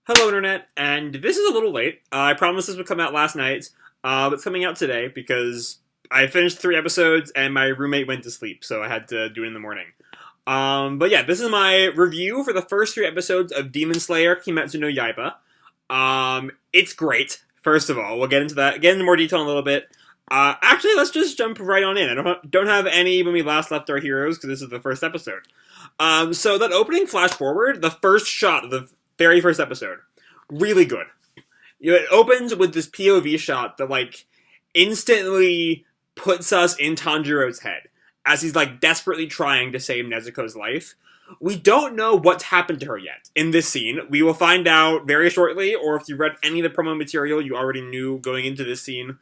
Hello, Internet, and this is a little late. I promised this would come out last night, but it's coming out today because I finished 3 episodes and my roommate went to sleep, so I had to do it in the morning. But yeah, this is my review for the first 3 episodes of Demon Slayer Kimetsu no Yaiba. It's great, first of all. We'll get into that, get into more detail in a little bit. Actually, let's just jump right on in. I don't have any when we last left our heroes, because this is the first episode. So that opening flash forward, the first shot of the very first episode, really good. It opens with this POV shot that, like, instantly puts us in Tanjiro's head as he's, like, desperately trying to save Nezuko's life. We don't know what's happened to her yet in this scene. We will find out very shortly, or if you read any of the promo material, you already knew going into this scene.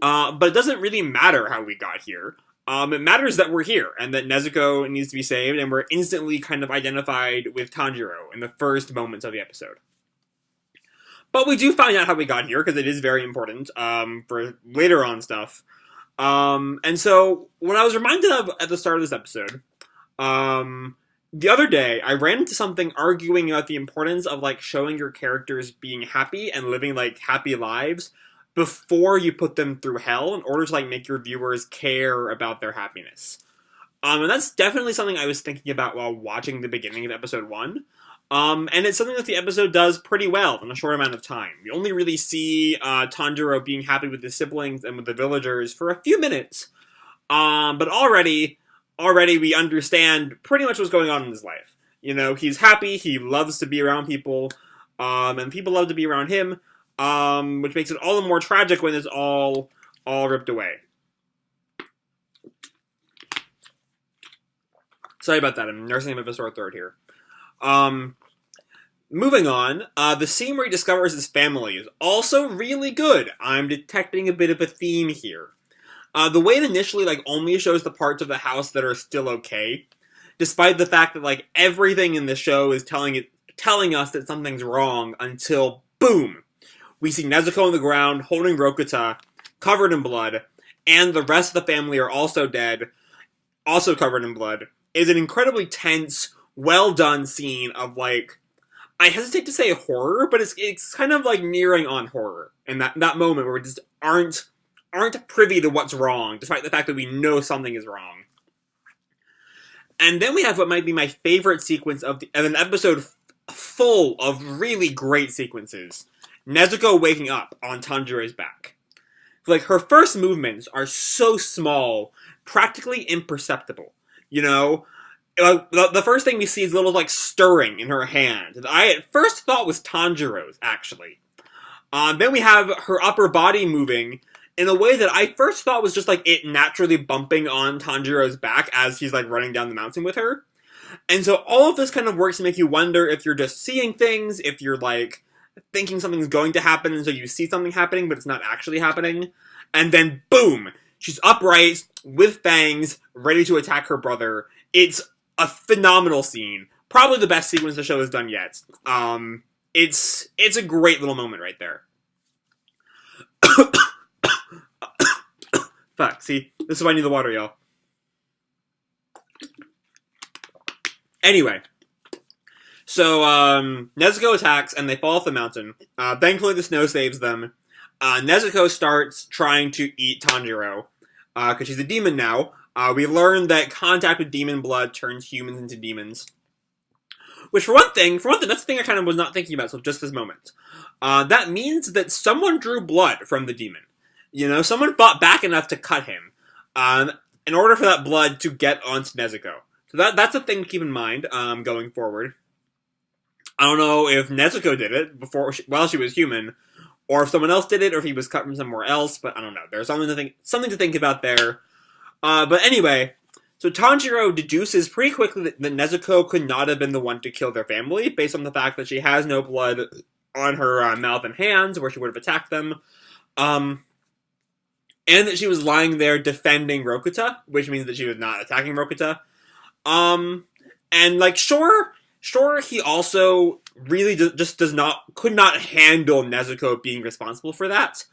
But it doesn't really matter how we got here. It matters that we're here, and that Nezuko needs to be saved, and we're instantly kind of identified with Tanjiro in the first moments of the episode. But we do find out how we got here, because it is very important, for later on stuff. And so, what I was reminded of at the start of this episode, the other day, I ran into something arguing about the importance of, like, showing your characters being happy and living, like, happy lives before you put them through hell in order to, like, make your viewers care about their happiness. And that's definitely something I was thinking about while watching the beginning of episode 1. And it's something that the episode does pretty well in a short amount of time. We only really see Tanjiro being happy with his siblings and with the villagers for a few minutes. But already we understand pretty much what's going on in his life. You know, he's happy, he loves to be around people, and people love to be around him. Which makes it all the more tragic when it's all ripped away. Sorry about that, I'm nursing a bit of a sore throat here. Moving on, the scene where he discovers his family is also really good. I'm detecting a bit of a theme here. The way it initially, like, only shows the parts of the house that are still okay, despite the fact that, like, everything in the show is telling us that something's wrong until, boom! We see Nezuko on the ground, holding Rokuta, covered in blood, and the rest of the family are also dead, also covered in blood. Is an incredibly tense, well-done scene of, like, I hesitate to say horror, but it's kind of, like, nearing on horror in that moment where we just aren't privy to what's wrong, despite the fact that we know something is wrong. And then we have what might be my favorite sequence of an episode full of really great sequences. Nezuko waking up on Tanjiro's back. Like, her first movements are so small, practically imperceptible. You know? The first thing we see is a little, like, stirring in her hand. That I at first thought was Tanjiro's, actually. Then we have her upper body moving in a way that I first thought was just, like, it naturally bumping on Tanjiro's back as he's, like, running down the mountain with her. And so all of this kind of works to make you wonder if you're just seeing things, if you're, like, thinking something's going to happen, and so you see something happening, but it's not actually happening. And then, boom! She's upright, with fangs, ready to attack her brother. It's a phenomenal scene. Probably the best sequence the show has done yet. It's a great little moment right there. Fuck, see? This is why I need the water, y'all. Anyway. So, Nezuko attacks, and they fall off the mountain. Thankfully, the snow saves them. Nezuko starts trying to eat Tanjiro, because she's a demon now. We learn that contact with demon blood turns humans into demons. Which, for one thing, that's the thing I kind of was not thinking about until just this moment. That means that someone drew blood from the demon. You know, someone fought back enough to cut him, in order for that blood to get onto Nezuko. So that's a thing to keep in mind, going forward. I don't know if Nezuko did it while she was human, or if someone else did it, or if he was cut from somewhere else, but I don't know. There's something to think about there. But anyway, so Tanjiro deduces pretty quickly that Nezuko could not have been the one to kill their family, based on the fact that she has no blood on her mouth and hands, where she would have attacked them. And that she was lying there defending Rokuta, which means that she was not attacking Rokuta. And, like, sure, he also really just could not handle Nezuko being responsible for that.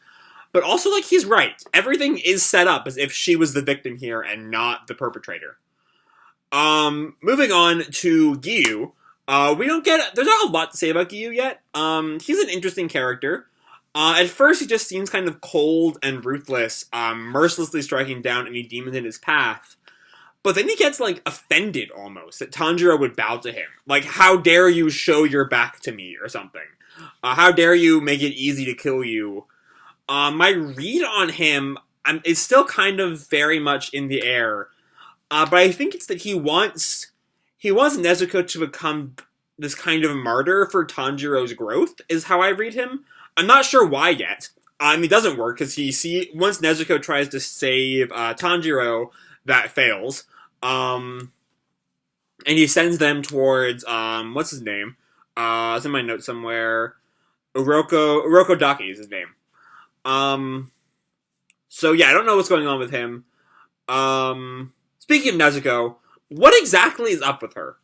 But also, like, he's right. Everything is set up as if she was the victim here and not the perpetrator. Moving on to Giyu. There's not a lot to say about Gyu yet. He's an interesting character. At first, he just seems kind of cold and ruthless, mercilessly striking down any demons in his path. But then he gets, like, offended, almost, that Tanjiro would bow to him. Like, how dare you show your back to me, or something. How dare you make it easy to kill you. My read on him is still kind of very much in the air. But I think it's that he wants Nezuko to become this kind of martyr for Tanjiro's growth, is how I read him. I'm not sure why yet. It doesn't work, because once Nezuko tries to save Tanjiro, that fails. And he sends them towards, what's his name? It's in my notes somewhere. Urokodaki is his name. So yeah, I don't know what's going on with him. Speaking of Nezuko, what exactly is up with her?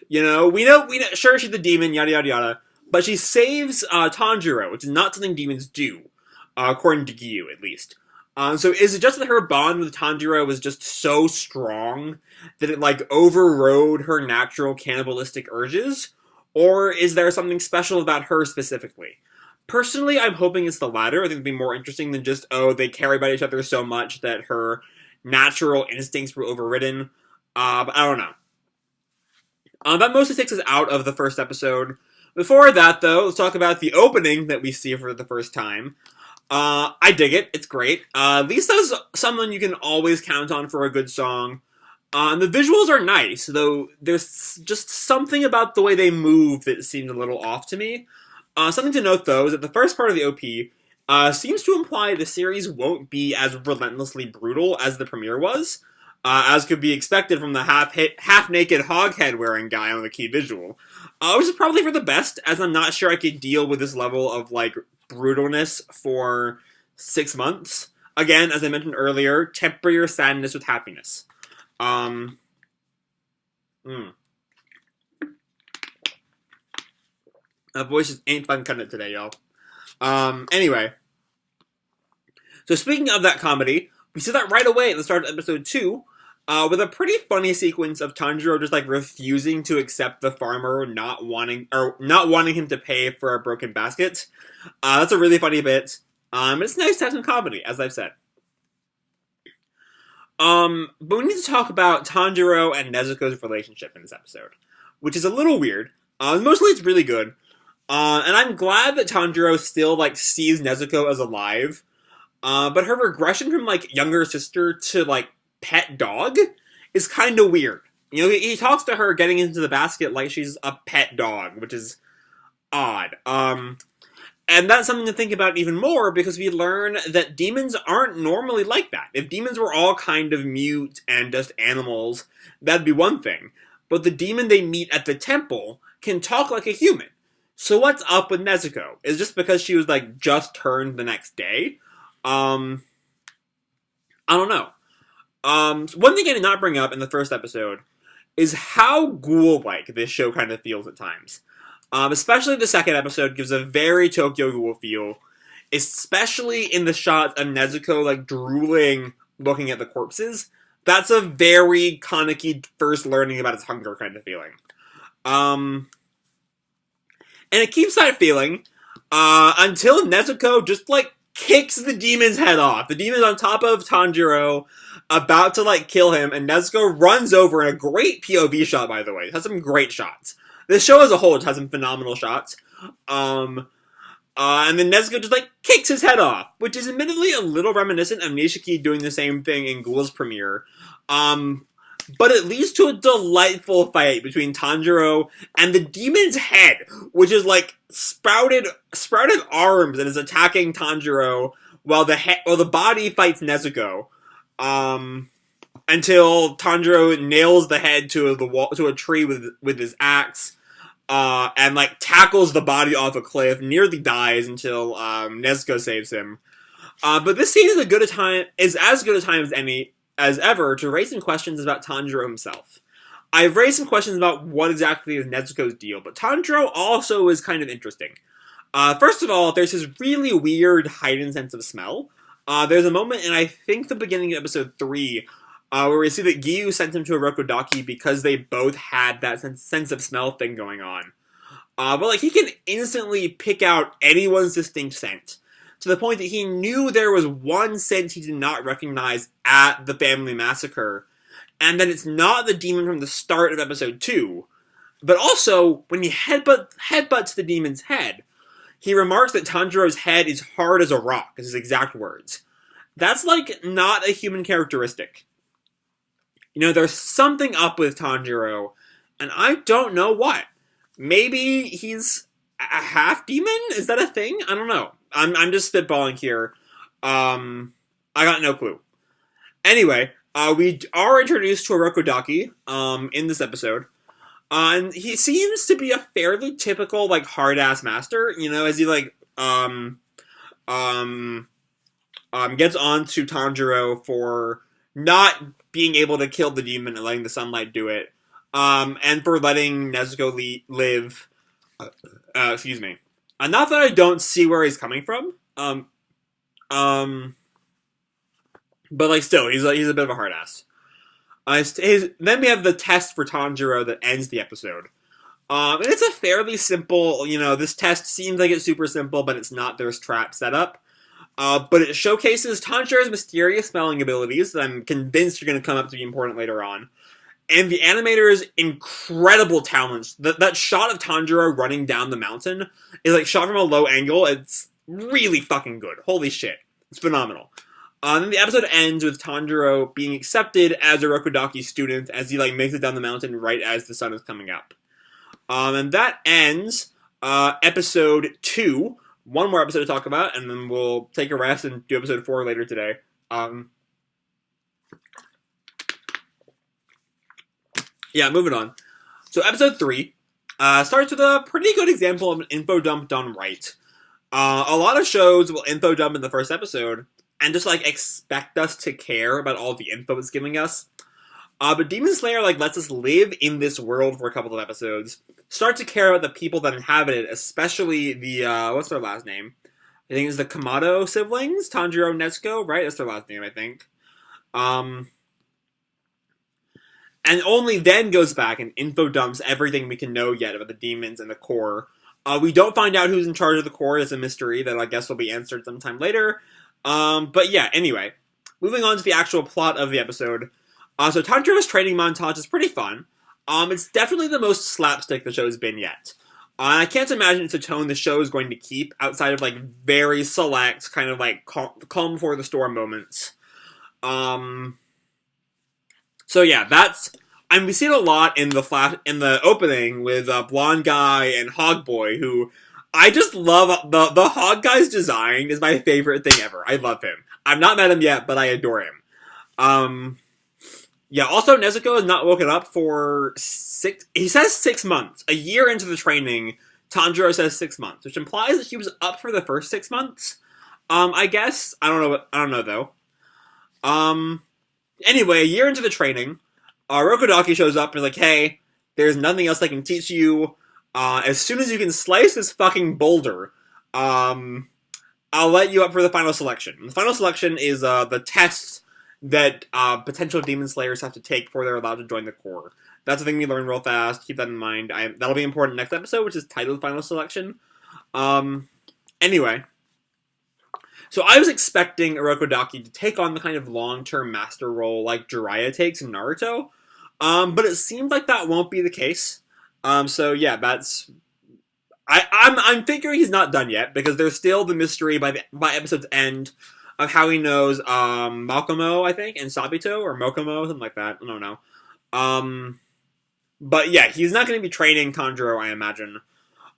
We know, sure, she's the demon, yada yada yada, but she saves, Tanjiro, which is not something demons do, according to Gyu, at least. So is it just that her bond with Tanjiro was just so strong that it, like, overrode her natural cannibalistic urges? Or is there something special about her specifically? Personally, I'm hoping it's the latter. I think it'd be more interesting than just, they care about each other so much that her natural instincts were overridden. But I don't know. That mostly takes us out of the first episode. Before that, though, let's talk about the opening that we see for the first time. I dig it. It's great. Lisa's someone you can always count on for a good song. The visuals are nice, though there's just something about the way they move that seems a little off to me. Something to note, though, is that the first part of the OP seems to imply the series won't be as relentlessly brutal as the premiere was, as could be expected from the half-naked hog-head-wearing guy on the key visual. Which is probably for the best, as I'm not sure I could deal with this level of, like, brutalness for 6 months. Again, as I mentioned earlier, temper your sadness with happiness. That voice just ain't fun cutting it today, y'all. Anyway. So speaking of that comedy, we see that right away at the start of episode 2, with a pretty funny sequence of Tanjiro just, like, refusing to accept the farmer not wanting him to pay for a broken basket. That's a really funny bit. It's nice to have some comedy, as I've said. But we need to talk about Tanjiro and Nezuko's relationship in this episode, which is a little weird. Mostly it's really good. And I'm glad that Tanjiro still, like, sees Nezuko as alive. But her regression from, like, younger sister to, like, pet dog is kind of weird. He talks to her getting into the basket like she's a pet dog, which is odd. And that's something to think about even more, because we learn that demons aren't normally like that. If demons were all kind of mute and just animals, that'd be one thing. But the demon they meet at the temple can talk like a human. So what's up with Nezuko? Is it just because she was, like, just turned the next day? I don't know. One thing I did not bring up in the first episode is how ghoul-like this show kind of feels at times. Especially the second episode gives a very Tokyo Ghoul feel, especially in the shots of Nezuko, like, drooling, looking at the corpses. That's a very Kaneki first learning about its hunger kind of feeling. And it keeps that feeling, until Nezuko just, like, kicks the demon's head off. The demon's on top of Tanjiro, about to, like, kill him, and Nezuko runs over in a great POV shot, by the way. It has some great shots. This show as a whole has some phenomenal shots. And then Nezuko just, like, kicks his head off, which is admittedly a little reminiscent of Nishiki doing the same thing in Ghoul's premiere. But it leads to a delightful fight between Tanjiro and the demon's head, which is, like, sprouted arms and is attacking Tanjiro while the body fights Nezuko. Until Tanjiro nails the head to a tree with his axe, and, like, tackles the body off a cliff, nearly dies until Nezuko saves him. But this scene is as good a time as ever to raise some questions about Tanjiro himself. I've raised some questions about what exactly is Nezuko's deal, but Tanjiro also is kind of interesting. First of all, there's his really weird heightened sense of smell. There's a moment in, I think, the beginning of episode 3, where we see that Giyu sent him to a Rokodaki because they both had that sense of smell thing going on. But like he can instantly pick out anyone's distinct scent, to the point that he knew there was one scent he did not recognize at the family massacre, and that it's not the demon from the start of episode 2. But also, when he headbutts the demon's head, he remarks that Tanjiro's head is hard as a rock, is his exact words. That's like not a human characteristic. You know, there's something up with Tanjiro, and I don't know what. Maybe he's a half demon? Is that a thing? I don't know. I'm just spitballing here. I got no clue. Anyway, we are introduced to a Rokodaki in this episode. And he seems to be a fairly typical, like, hard-ass master, you know, as he, like, gets on to Tanjiro for not being able to kill the demon and letting the sunlight do it, and for letting Nezuko live, excuse me. Not that I don't see where he's coming from, but, like, still, he's a bit of a hard-ass. Then we have the test for Tanjiro that ends the episode. And it's a fairly simple, you know, this test seems like it's super simple, but it's not. There's trap set up. But it showcases Tanjiro's mysterious smelling abilities that I'm convinced are going to come up to be important later on. And the animator's incredible talents. That shot of Tanjiro running down the mountain is like shot from a low angle. It's really fucking good. Holy shit. It's phenomenal. Then the episode ends with Tanjiro being accepted as a Rokodaki student as he like makes it down the mountain right as the sun is coming up. And that ends episode 2. One more episode to talk about, and then we'll take a rest and do episode 4 later today. Yeah, moving on. So episode 3 starts with a pretty good example of an info dump done right. A lot of shows will info dump in the first episode, and just, like, expect us to care about all the info it's giving us. But Demon Slayer, like, lets us live in this world for a couple of episodes. Start to care about the people that inhabit it, especially the, what's their last name? I think it's the Kamado siblings? Tanjiro and Nezuko, right? That's their last name, I think. And only then goes back and info dumps everything we can know yet about the demons and the core. We don't find out who's in charge of the core. It's a mystery that I guess will be answered sometime later. But yeah, anyway, moving on to the actual plot of the episode. So Tanjiro's training montage is pretty fun. It's definitely the most slapstick the show's been yet. I can't imagine it's a tone the show is going to keep outside of like very select kind of like calm before the storm moments. So yeah, we see it a lot in the opening with Blonde Guy and Hog Boy, who I just love. The Hog Guy's design is my favorite thing ever. I love him. I've not met him yet, but I adore him. Yeah, also Nezuko has not woken up for 6 months. A year into the training, Tanjiro says 6 months, which implies that she was up for the first 6 months. I guess. I don't know though. Anyway, a year into the training, Rokodaki shows up and is like, hey, there's nothing else I can teach you. As soon as you can slice this fucking boulder, I'll let you up for the final selection. The final selection is the tests that potential Demon Slayers have to take before they're allowed to join the core. That's the thing we learn real fast. Keep that in mind. That'll be important next episode, which is titled Final Selection. Anyway. So I was expecting Rokodaki to take on the kind of long-term master role like Jiraiya takes in Naruto. But it seems like that won't be the case. So yeah, that's... I'm figuring he's not done yet, because there's still the mystery by episode's end of how he knows Malkomo, I think, and Sabito, or Mokomo, something like that. I don't know. But yeah, he's not going to be training Tanjiro, I imagine.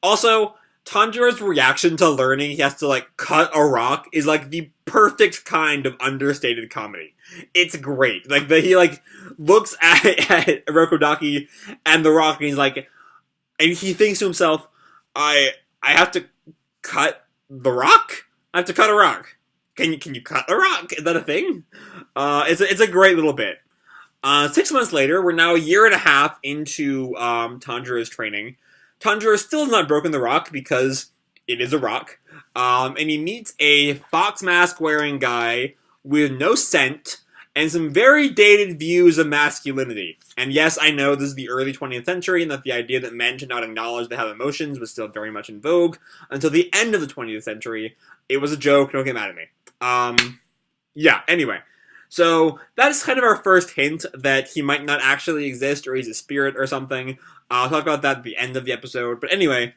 Also, Tanjiro's reaction to learning he has to, like, cut a rock is, like, the perfect kind of understated comedy. It's great. Like, he, like, looks at Rokodaki and the rock, and he's like... And he thinks to himself, I have to cut the rock? I have to cut a rock. Can you cut a rock? Is that a thing? It's a great little bit. 6 months later, we're now a year and a half into Tanjiro's training. Tanjiro still has not broken the rock because it is a rock. And he meets a fox mask wearing guy with no scent and some very dated views of masculinity. And yes, I know this is the early 20th century, and that the idea that men should not acknowledge they have emotions was still very much in vogue until the end of the 20th century. It was a joke, don't get mad at me. Yeah, anyway. So, that's kind of our first hint that he might not actually exist, or he's a spirit or something. I'll talk about that at the end of the episode. But anyway,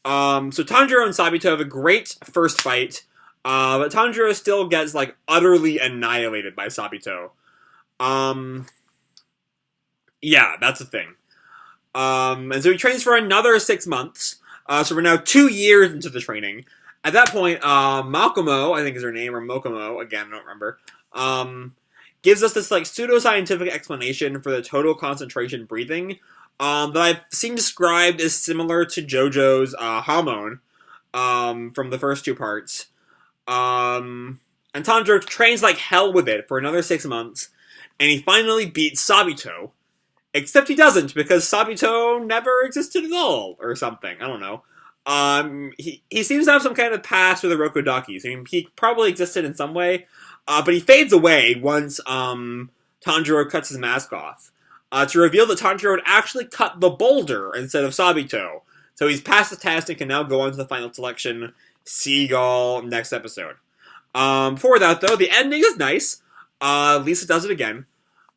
so Tanjiro and Sabito have a great first fight, but Tanjiro still gets, like, utterly annihilated by Sabito. Yeah, that's the thing. And so he trains for another 6 months, so we're now 2 years into the training. At that point, Malcolmo, I think is her name, or Mokomo, again, I don't remember, gives us this, like, pseudo-scientific explanation for the total concentration breathing, that I've seen described as similar to JoJo's, Hamon, from the first 2 parts. And Tanjiro trains like hell with it for another 6 months, and he finally beats Sabito. Except he doesn't, because Sabito never existed at all, or something, I don't know. He seems to have some kind of past with the Rokodakis. I mean, he probably existed in some way, but he fades away once, Tanjiro cuts his mask off, to reveal that Tanjiro had actually cut the boulder instead of Sabito. So he's passed the test and can now go on to the final selection, Seagull, next episode. For that, though, the ending is nice. Lisa does it again.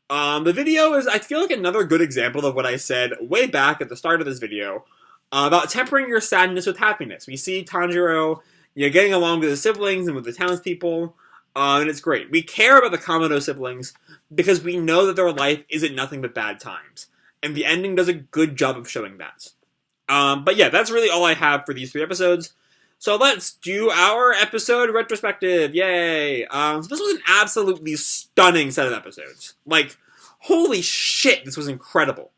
The video is, I feel like, another good example of what I said way back at the start of this video, about tempering your sadness with happiness. We see Tanjiro, getting along with his siblings and with the townspeople, and it's great. We care about the Kamado siblings because we know that their life isn't nothing but bad times, and the ending does a good job of showing that. But yeah, that's really all I have for these 3 episodes. So let's do our episode retrospective. Yay! So this was an absolutely stunning set of episodes. Like, holy shit, this was incredible.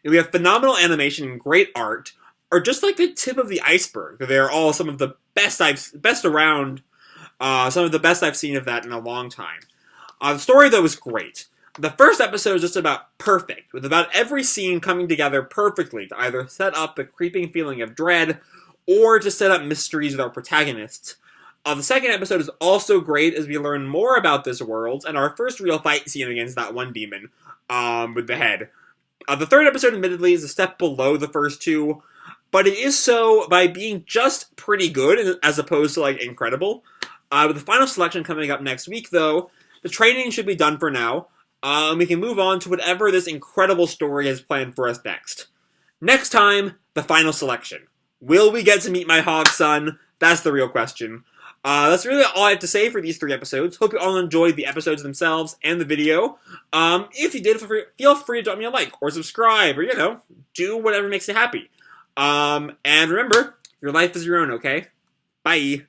We have phenomenal animation and great art, or just like the tip of the iceberg. They're all some of the best around, some of the best I've seen of that in a long time. The story, though, was great. The first episode is just about perfect, with about every scene coming together perfectly to either set up a creeping feeling of dread, or to set up mysteries with our protagonists. The second episode is also great as we learn more about this world, and our first real fight scene against that one demon, with the head. The third episode, admittedly, is a step below the first 2, but it is so by being just pretty good, as opposed to, like, incredible. With the final selection coming up next week, though, the training should be done for now, and we can move on to whatever this incredible story has planned for us next. Next time, the final selection. Will we get to meet my Hog son? That's the real question. That's really all I have to say for these 3 episodes. Hope you all enjoyed the episodes themselves and the video. If you did, feel free to drop me a like or subscribe or, do whatever makes you happy. And remember, your life is your own, okay? Bye.